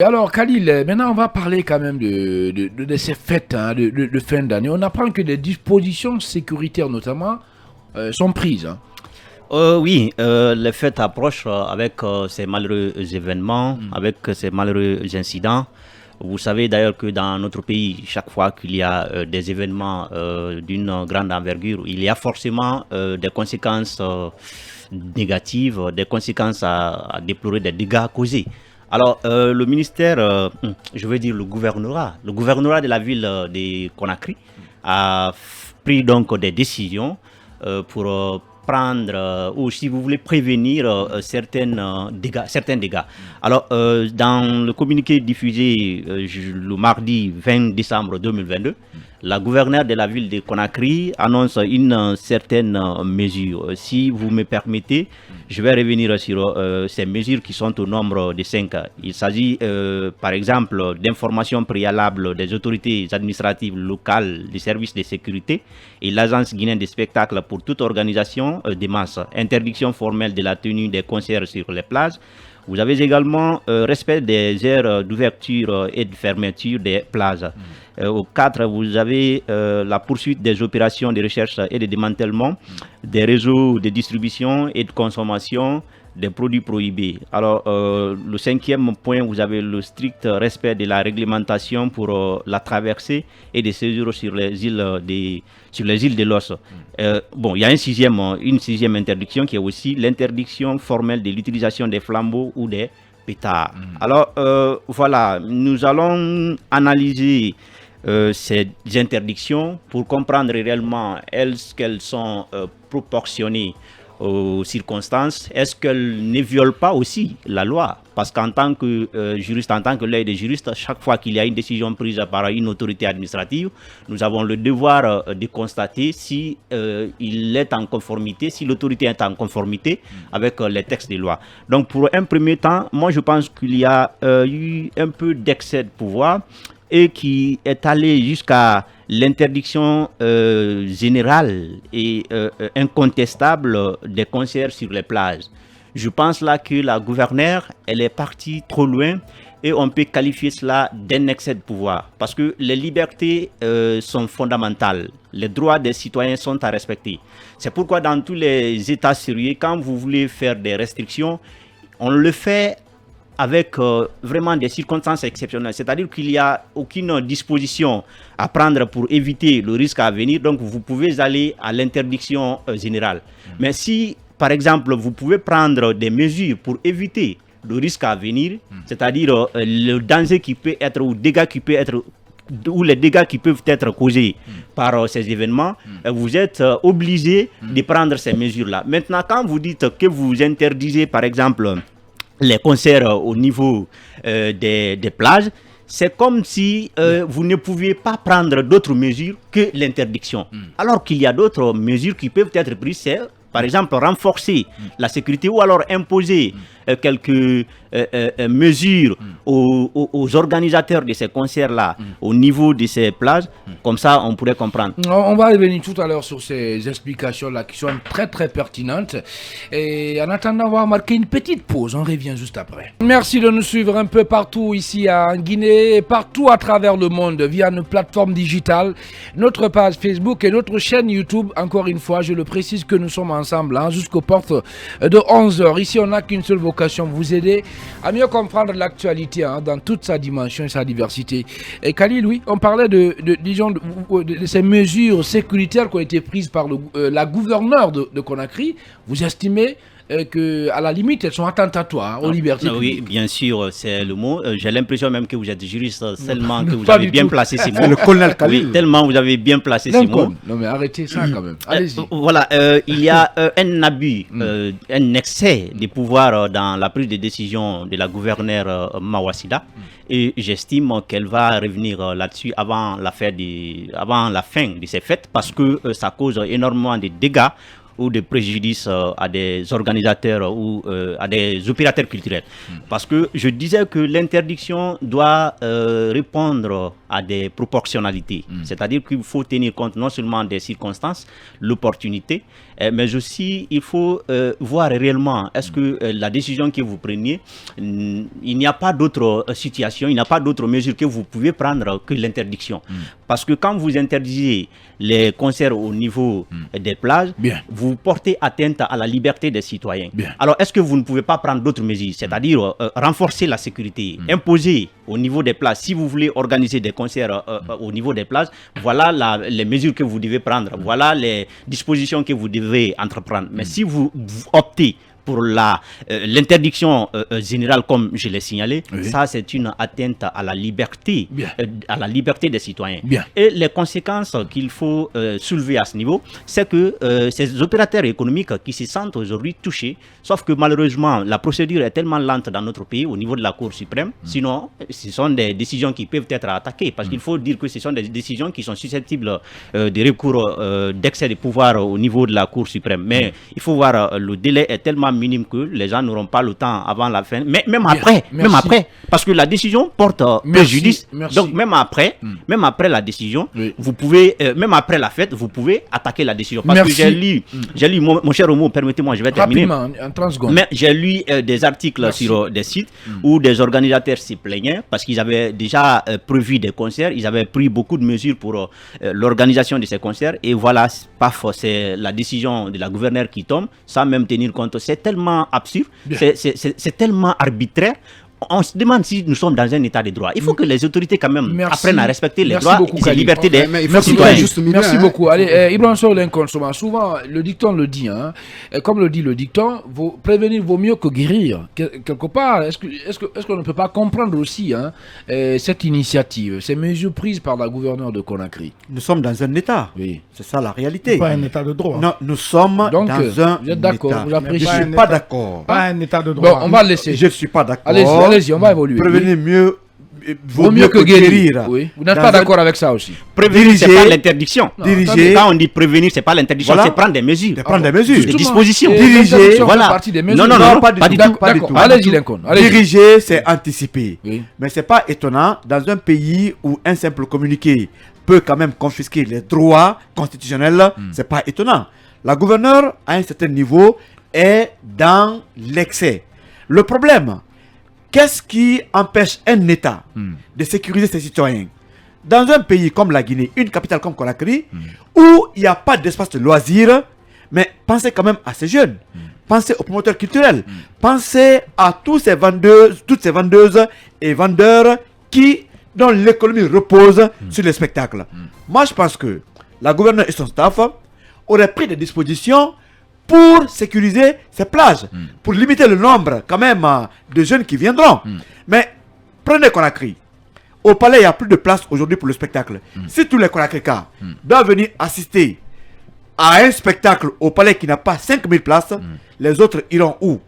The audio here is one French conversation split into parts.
Et alors, Khalil, maintenant on va parler quand même de ces fêtes hein, de fin d'année. On apprend que des dispositions sécuritaires notamment sont prises. Hein. Oui, les fêtes approchent avec ces malheureux événements, avec ces malheureux incidents. Vous savez d'ailleurs que dans notre pays, chaque fois qu'il y a des événements d'une grande envergure, il y a forcément des conséquences négatives, des conséquences à déplorer, des dégâts causés. Alors, le ministère, je veux dire le gouvernorat de la ville de Conakry a pris donc des décisions pour prendre ou si vous voulez prévenir certains dégâts. Alors, dans le communiqué diffusé le mardi 20 décembre 2022, la gouverneure de la ville de Conakry annonce une certaine mesure. Si vous me permettez, je vais revenir sur ces mesures qui sont au nombre de 5. Il s'agit par exemple d'informations préalables des autorités administratives locales, des services de sécurité et l'agence guinéenne des spectacles pour toute organisation de masse. Interdiction formelle de la tenue des concerts sur les plages. Vous avez également respect des heures d'ouverture et de fermeture des plages. Au 4, vous avez la poursuite des opérations de recherche et de démantèlement des réseaux de distribution et de consommation des produits prohibés. Alors, le 5e point, vous avez le strict respect de la réglementation pour la traversée et des séjours sur les îles de l'Os. Bon, il y a une sixième interdiction qui est aussi l'interdiction formelle de l'utilisation des flambeaux ou des pétards. Alors, voilà, nous allons analyser ces interdictions pour comprendre réellement est-ce qu'elles sont proportionnées aux circonstances, est-ce qu'elles ne violent pas aussi la loi? Parce qu'en tant que juriste, en tant que l'œil des juristes, chaque fois qu'il y a une décision prise par une autorité administrative, nous avons le devoir de constater si il est en conformité, si l'autorité est en conformité avec les textes des lois. Donc pour un premier temps, moi je pense qu'il y a eu un peu d'excès de pouvoir et qui est allé jusqu'à l'interdiction générale et incontestable des concerts sur les plages. Je pense là que la gouverneure, elle est partie trop loin et on peut qualifier cela d'un excès de pouvoir parce que les libertés sont fondamentales. Les droits des citoyens sont à respecter. C'est pourquoi dans tous les États sérieux, quand vous voulez faire des restrictions, on le fait avec vraiment des circonstances exceptionnelles. C'est-à-dire qu'il n'y a aucune disposition à prendre pour éviter le risque à venir. Donc, vous pouvez aller à l'interdiction générale. Mais si, par exemple, vous pouvez prendre des mesures pour éviter le risque à venir, c'est-à-dire le danger qui peut être ou dégâts qui peut être ou les dégâts qui peuvent être causés par ces événements, vous êtes obligé de prendre ces mesures-là. Maintenant, quand vous dites que vous interdisez, par exemple, les concerts au niveau des plages, c'est comme si vous ne pouviez pas prendre d'autres mesures que l'interdiction. Alors qu'il y a d'autres mesures qui peuvent être prises, c'est par exemple renforcer la sécurité ou alors imposer quelques mesures aux organisateurs de ces concerts-là au niveau de ces plages. Comme ça, on pourrait comprendre. On va revenir tout à l'heure sur ces explications-là qui sont très très pertinentes. Et en attendant, on va marquer une petite pause. On revient juste après. Merci de nous suivre un peu partout ici en Guinée et partout à travers le monde via nos plateformes digitales, notre page Facebook et notre chaîne YouTube. Encore une fois, je le précise que nous sommes ensemble jusqu'aux portes de 11h. Ici, on n'a qu'une seule vocation, vous aider à mieux comprendre l'actualité dans toute sa dimension et sa diversité. Et Khalil, oui, on parlait de ces mesures sécuritaires qui ont été prises par la gouverneure de Conakry. Vous estimez qu'à la limite, elles sont attentatoires aux libertés publiques. Oui, bien sûr, c'est le mot. J'ai l'impression même que vous êtes juriste, tellement que vous avez bien placé ces mots. Le colonel Khalil. Oui, tellement vous avez bien placé ces mots. Non, mais arrêtez ça quand même. Allez-y. Voilà, il y a un abus, un excès de pouvoir dans la prise de décision de la gouverneure Mawasida. Et j'estime qu'elle va revenir là-dessus avant la fin de ces fêtes parce que ça cause énormément de dégâts ou de préjudice à des organisateurs ou à des opérateurs culturels. Parce que je disais que l'interdiction doit répondre à des proportionnalités. C'est-à-dire qu'il faut tenir compte non seulement des circonstances, l'opportunité, mais aussi il faut voir réellement, est-ce que la décision que vous preniez, il n'y a pas d'autre situation, il n'y a pas d'autre mesure que vous pouvez prendre que l'interdiction. Parce que quand vous interdisez les concerts au niveau des plages, vous portez atteinte à la liberté des citoyens. Alors, est-ce que vous ne pouvez pas prendre d'autres mesures, c'est-à-dire renforcer la sécurité, imposer au niveau des plages, si vous voulez organiser des concerts au niveau des plages, voilà les mesures que vous devez prendre, voilà les dispositions que vous devez entreprendre. Mais si vous optez pour l'interdiction générale, comme je l'ai signalé, ça c'est une atteinte à la liberté, des citoyens. Et les conséquences qu'il faut soulever à ce niveau, c'est que ces opérateurs économiques qui se sentent aujourd'hui touchés, sauf que malheureusement la procédure est tellement lente dans notre pays au niveau de la Cour suprême, sinon ce sont des décisions qui peuvent être attaquées, parce qu'il faut dire que ce sont des décisions qui sont susceptibles de recours d'excès de pouvoir au niveau de la Cour suprême. Mais il faut voir, le délai est tellement minime que les gens n'auront pas le temps avant la fin, mais même après, parce que la décision porte préjudice. Donc même après la décision, vous pouvez, même après la fête, vous pouvez attaquer la décision. Parce que j'ai lu, mon cher Homo, permettez-moi, je vais terminer. Rapidement, en 30 secondes. Mais j'ai lu des articles sur des sites où des organisateurs se plaignaient parce qu'ils avaient déjà prévu des concerts, ils avaient pris beaucoup de mesures pour l'organisation de ces concerts, et voilà, paf, c'est la décision de la gouverneure qui tombe, sans même tenir compte. C'est tellement absurde, c'est tellement arbitraire. On se demande si nous sommes dans un état de droit. Il faut que les autorités quand même apprennent à respecter les droits et les libertés des citoyens. Merci beaucoup. Allez, Ibrahim Sow, l'inconsommant. Souvent, le dicton le dit, comme le dit le dicton, prévenir vaut mieux que guérir. Quelque part, est-ce qu'on ne peut pas comprendre aussi cette initiative, ces mesures prises par la gouverneure de Conakry? Nous sommes dans un état. Oui. C'est ça la réalité. Pas un état de droit. Non, nous sommes dans un vous êtes d'accord, état. vous appréciez. Je ne suis pas d'accord. Pas un état de droit. Bon, on va le laisser. Je ne suis pas d'accord. Allez-y, on va évoluer. Prévenir vaut mieux que guérir. Oui. Vous n'êtes pas d'accord avec ça aussi? Prévenir, c'est pas l'interdiction. Diriger. Quand on dit prévenir, c'est pas l'interdiction, c'est prendre des mesures. Des dispositions. Diriger. Voilà. Non, pas du tout. Allez-y, Lincoln. Diriger, c'est anticiper. Mais c'est pas étonnant, dans un pays où un simple communiqué peut quand même confisquer les droits constitutionnels, c'est pas étonnant. La gouverneure, à un certain niveau, est dans l'excès. Le problème, qu'est-ce qui empêche un État de sécuriser ses citoyens? Dans un pays comme la Guinée, une capitale comme Conakry, où il n'y a pas d'espace de loisirs, mais pensez quand même à ces jeunes, pensez aux promoteurs culturels, pensez à toutes ces vendeuses et vendeurs dont l'économie repose sur les spectacles. Moi, je pense que la gouverneure et son staff auraient pris des dispositions pour sécuriser ces plages, pour limiter le nombre quand même de jeunes qui viendront. Mais prenez Conakry. Au palais, il n'y a plus de place aujourd'hui pour le spectacle. Si tous les Conakrykas doivent venir assister à un spectacle au palais qui n'a pas 5000 places, les autres iront où?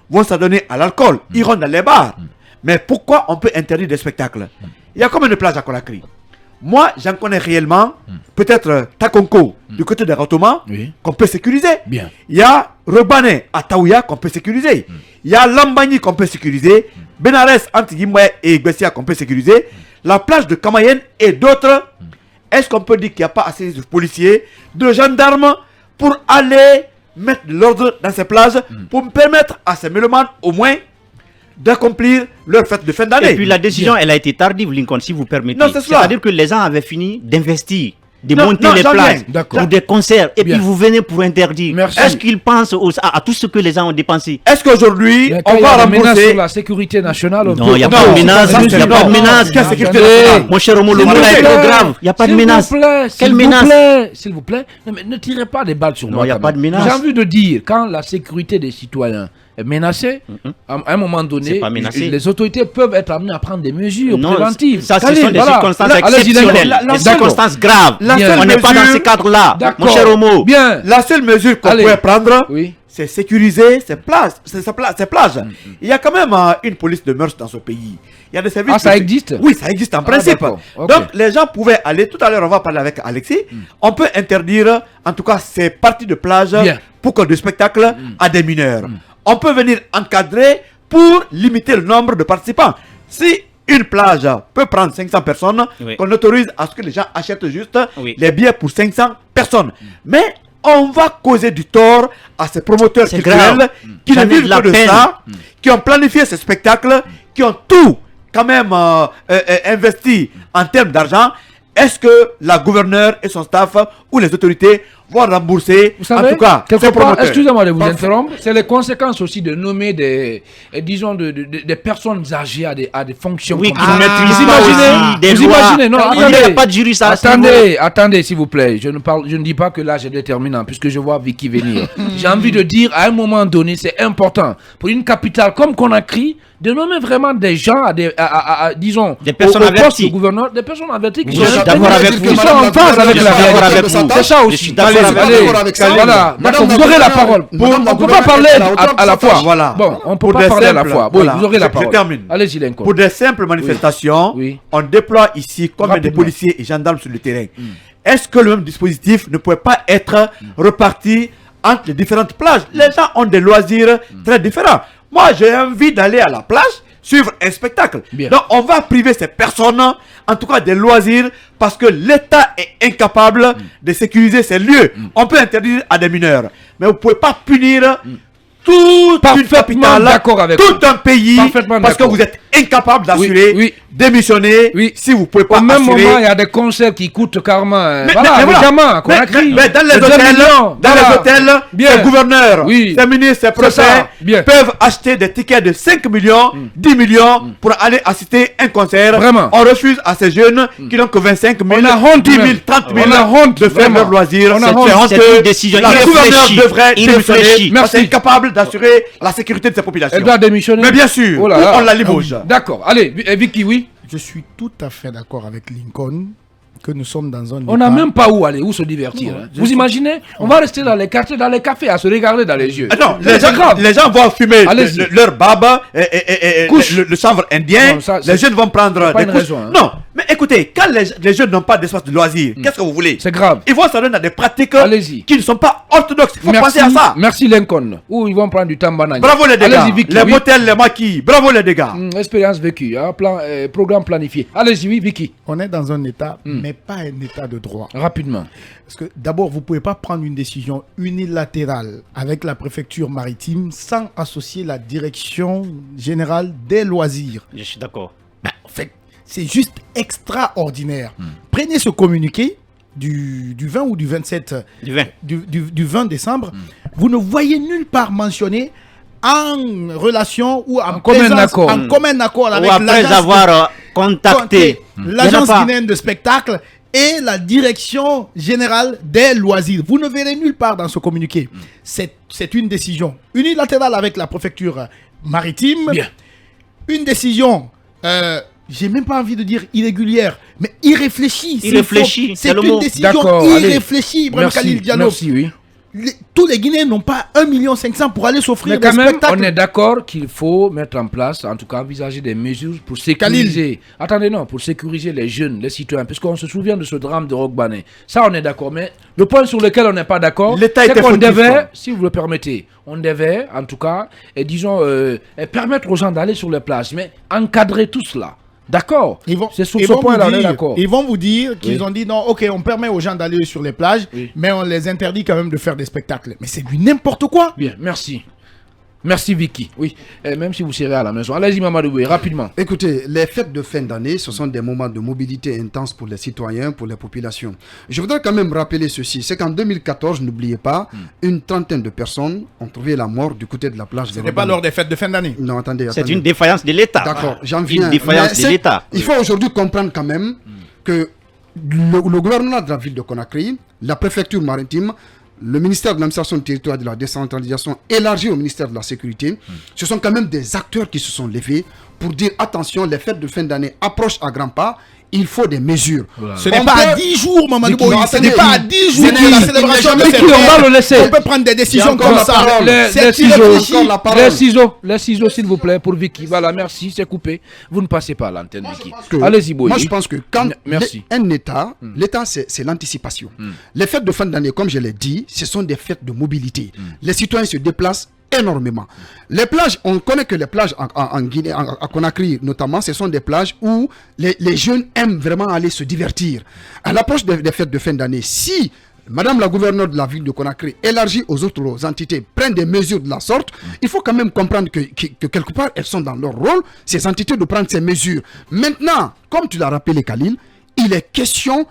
Vont s'adonner à l'alcool, iront dans les bars. Mais pourquoi on peut interdire des spectacles? Il y a combien de plages à Conakry? Moi, j'en connais réellement, peut-être Takonko, du côté de Rotoma, qu'on peut sécuriser. Il y a Rebane à Taouya, qu'on peut sécuriser. Il y a Lambani, qu'on peut sécuriser. Benares, Antigimwe et Bessia, qu'on peut sécuriser. La plage de Kamayen et d'autres. Est-ce qu'on peut dire qu'il n'y a pas assez de policiers, de gendarmes, pour aller mettre de l'ordre dans ces plages, pour me permettre à ces mélomanes, au moins, d'accomplir leur fête de fin d'année? Et puis la décision, elle a été tardive, Lincoln, si vous permettez. C'est-à-dire que les gens avaient fini d'investir, de monter les places pour des concerts, et puis vous venez pour interdire. Est-ce qu'ils pensent à tout ce que les gens ont dépensé? Est-ce qu'aujourd'hui, on va rembourser sur la sécurité nationale? Non, il n'y a pas de menace. Il n'y a pas de menace. Quelle sécurité nationale? Mon cher Homo, le monde est trop grave. Il n'y a pas de menace. Quelle menace? S'il vous plaît, ne tirez pas des balles sur moi. Non, il n'y a pas de menace. J'ai envie de dire, quand la sécurité des citoyens est menacée, à un moment donné, les autorités peuvent être amenées à prendre des mesures préventives. Ça, ce sont des circonstances exceptionnelles, des circonstances graves. On n'est pas dans ce cadre-là, mon cher Homo. La seule mesure qu'on pourrait prendre, c'est sécuriser ces plages. Il y a quand même une police de mœurs dans ce pays. Il y a des services. Ah, ça existe? Oui, ça existe en principe. Donc, les gens pouvaient aller, tout à l'heure, on va parler avec Alexis, on peut interdire, en tout cas, ces parties de plage pour que de spectacles à des mineurs. On peut venir encadrer pour limiter le nombre de participants. Si une plage peut prendre 500 personnes, qu'on autorise à ce que les gens achètent juste les billets pour 500 personnes. Mais on va causer du tort à ces promoteurs culturels qui ne vivent que de ça, qui ont planifié ces spectacles, qui ont tout quand même investi en termes d'argent. Est-ce que la gouverneure et son staff ou les autorités vont rembourser, vous savez, en tout cas, quelque part, excusez-moi de vous interrompre, c'est les conséquences aussi de nommer des personnes âgées à des fonctions. Oui, comme qui ça. maîtrisent Vous imaginez, non, il n'y a pas de juriste à attendez, s'il vous plaît, je ne dis pas que l'âge est déterminant, puisque je vois Vicky venir. J'ai envie de dire, à un moment donné, c'est important, pour une capitale comme Conakry, de nommer vraiment des gens disons, des personnes averties. Gouverneur, des personnes averties qui sont en phase avec la réalité. C'est ça aussi. Voilà, d'accord, vous aurez la parole. On ne peut pas parler à la fois. Voilà. Bon, on ne peut pas parler à la fois. Oui, vous aurez la parole. Je termine. Allez-y, Lincoln. Pour des simples manifestations, on déploie ici combien de policiers et gendarmes sur le terrain. Est-ce que le même dispositif ne pourrait pas être reparti entre les différentes plages? Les gens ont des loisirs très différents. Moi, j'ai envie d'aller à la plage, suivre un spectacle. Bien. Donc, on va priver ces personnes, en tout cas des loisirs, parce que l'État est incapable de sécuriser ces lieux. On peut interdire à des mineurs, mais vous ne pouvez pas punir toute une capitale, tout un pays, parce que vous êtes incapable d'assurer, démissionner, si vous ne pouvez pas assurer. Au même moment, il y a des concerts qui coûtent carrément, mais dans les hôtels, les gouverneurs, les ministres, les préfets peuvent acheter des tickets de 5 millions, 10 millions pour aller assister à un concert. Vraiment. On refuse à ces jeunes qui n'ont que 25 000, 10 000, 30 000 de faire leur loisir. C'est une décision la gouverneure devrait démissionner parce qu'elle est incapable d'assurer la sécurité de ses populations. Elle doit démissionner. Mais bien sûr, on la limoge. D'accord. Allez, Vicky, oui. Je suis tout à fait d'accord avec Lincoln que nous sommes dans un... On n'a même pas où se divertir. Non, vous imaginez? On va rester dans les quartiers, dans les cafés, à se regarder dans les yeux. Non, les gens vont fumer leur barbe et le chanvre indien. Non, ça, les jeunes vont prendre des couches. Non, mais écoutez, quand les jeunes n'ont pas d'espace de loisirs, qu'est-ce que vous voulez? C'est grave. Ils vont s'adonner à des pratiques qui ne sont pas orthodoxes. Il faut penser à ça. Merci Lincoln. Ou ils vont prendre du tambanani. Bravo les dégâts. Les motels, les maquis. Bravo les dégâts. Expérience vécue, programme planifié. Allez-y, oui, Vicky. On est dans un état, mais pas un état de droit. Rapidement. Parce que d'abord, vous ne pouvez pas prendre une décision unilatérale avec la préfecture maritime sans associer la direction générale des loisirs. Je suis d'accord. En fait, c'est juste extraordinaire. Prenez ce communiqué du 20 ou du 27 du 20 décembre. Vous ne voyez nulle part mentionné en relation ou en commun accord avec après avoir contacté l'agence guinéenne de spectacle et la direction générale des loisirs. Vous ne verrez nulle part dans ce communiqué. C'est une décision unilatérale avec la préfecture maritime. Bien. Une décision, j'ai même pas envie de dire irrégulière, mais irréfléchie. C'est une décision irréfléchie. Merci, oui. Tous les Guinéens n'ont pas 1,5 million pour aller s'offrir des spectacles. On est d'accord qu'il faut mettre en place, en tout cas envisager des mesures pour sécuriser. Attendez, non, pour sécuriser les jeunes, les citoyens, puisqu'on se souvient de ce drame de Rockbané. Ça, on est d'accord. Mais le point sur lequel on n'est pas d'accord, c'est qu'on devait, si vous le permettez, on devait, en tout cas, permettre aux gens d'aller sur les plages, mais encadrer tout cela. D'accord. C'est sur ce point-là, on est d'accord. Ils vont vous dire qu'ils ont dit non, ok, on permet aux gens d'aller sur les plages, mais on les interdit quand même de faire des spectacles. Mais c'est du n'importe quoi. Bien, merci. Merci Vicky. Oui, même si vous serez à la maison. Allez-y Mamadou, rapidement. Écoutez, les fêtes de fin d'année, ce sont des moments de mobilité intense pour les citoyens, pour les populations. Je voudrais quand même rappeler ceci, c'est qu'en 2014, n'oubliez pas, une trentaine de personnes ont trouvé la mort du côté de la plage. Ce n'est pas lors des fêtes de fin d'année. Non, attendez. C'est une défaillance de l'État. D'accord, j'en viens. Une défaillance de l'État. Il faut aujourd'hui comprendre quand même que le gouvernement de la ville de Conakry, la préfecture maritime, le ministère de l'administration du territoire et de la décentralisation élargi au ministère de la sécurité, ce sont quand même des acteurs qui se sont levés pour dire attention, les fêtes de fin d'année approchent à grands pas. Il faut des mesures. Voilà. Ce n'est pas à 10 jours, Mamadou Boy. Ce n'est pas à 10 jours que la célébration de cette on va le laisser. On peut prendre des décisions comme ça. Les ciseaux, s'il vous plaît, pour Vicky. Voilà, merci, c'est coupé. Vous ne passez pas à l'antenne, Vicky. Allez-y, Boy. Moi, je pense que quand un État, l'État, c'est l'anticipation. Les fêtes de fin d'année, comme je l'ai dit, ce sont des fêtes de mobilité. Les citoyens se déplacent énormément. Les plages, on connaît que les plages en Guinée, à Conakry notamment, ce sont des plages où les jeunes aiment vraiment aller se divertir. À l'approche des fêtes de fin d'année, si Madame la gouverneure de la ville de Conakry, élargie aux autres entités, prennent des mesures de la sorte, il faut quand même comprendre que quelque part, elles sont dans leur rôle, ces entités, de prendre ces mesures. Maintenant, comme tu l'as rappelé, Khalil, il est question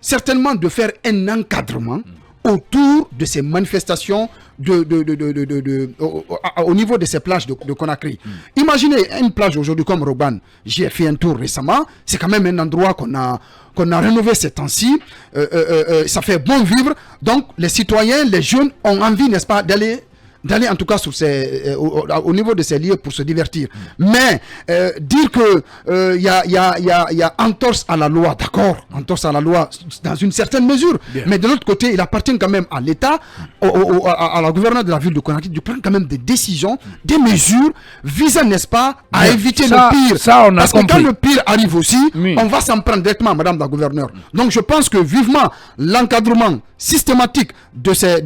certainement de faire un encadrement autour de ces manifestations au niveau de ces plages de Conakry. Imaginez une plage aujourd'hui comme Roban. J'y ai fait un tour récemment. C'est quand même un endroit qu'on a rénové ces temps-ci. Ça fait bon vivre. Donc les citoyens, les jeunes ont envie, n'est-ce pas, d'aller en tout cas sur au niveau de ces lieux pour se divertir. Mais dire que il y a entorse à la loi, d'accord, entorse à la loi dans une certaine mesure. Bien. Mais de l'autre côté, il appartient quand même à l'État, à la gouverneure de la ville de Conakry, de prendre quand même des décisions, des mesures visant, n'est-ce pas, à éviter le pire. Ça, on a Parce compris. que quand le pire arrive aussi, on va s'en prendre directement à Madame la gouverneure. Donc je pense que vivement l'encadrement systématique de ces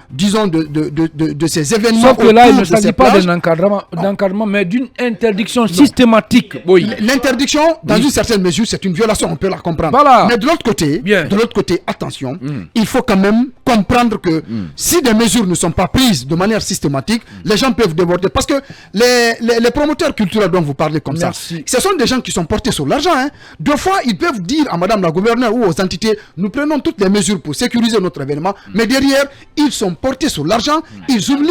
disons de ces événements. Sauf que là, il ne s'agit pas d'un encadrement, mais d'une interdiction systématique. Oui. L'interdiction, dans une certaine mesure, c'est une violation, on peut la comprendre. Voilà. Mais de l'autre côté, attention, il faut quand même comprendre que si des mesures ne sont pas prises de manière systématique, les gens peuvent déborder. Parce que les promoteurs culturels dont vous parlez comme ça, ce sont des gens qui sont portés sur l'argent. Hein. Deux fois, ils peuvent dire à Madame la gouverneure ou aux entités, nous prenons toutes les mesures pour sécuriser notre événement, mais derrière, ils sont portés sur l'argent, ils oublient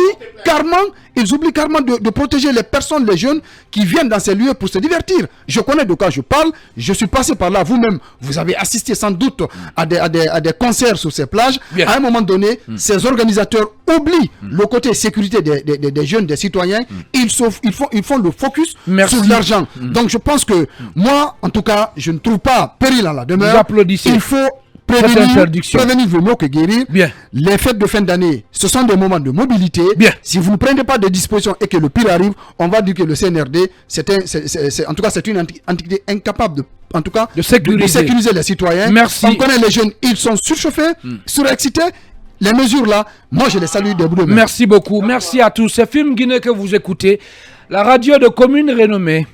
carrément de protéger les personnes, les jeunes qui viennent dans ces lieux pour se divertir. Je connais de quoi je parle, je suis passé par là, vous-même, vous avez assisté sans doute à des concerts sur ces plages. Bien. À un moment donné, ces organisateurs oublient le côté sécurité des jeunes, des citoyens, ils font le focus sur l'argent. Donc je pense que moi, en tout cas, je ne trouve pas péril à la demeure. J'applaudis. Il faut prévenir vaut mieux que guérir. Bien. Les fêtes de fin d'année, ce sont des moments de mobilité. Bien. Si vous ne prenez pas de dispositions et que le pire arrive, on va dire que le CNRD, en tout cas, c'est une entité incapable de sécuriser les citoyens. Merci. On connaît les jeunes, ils sont surchauffés, surexcités. Les mesures là, moi je les salue des bouts de main. Merci beaucoup. Merci à tous. C'est Film Guinée que vous écoutez. La radio de commune renommée.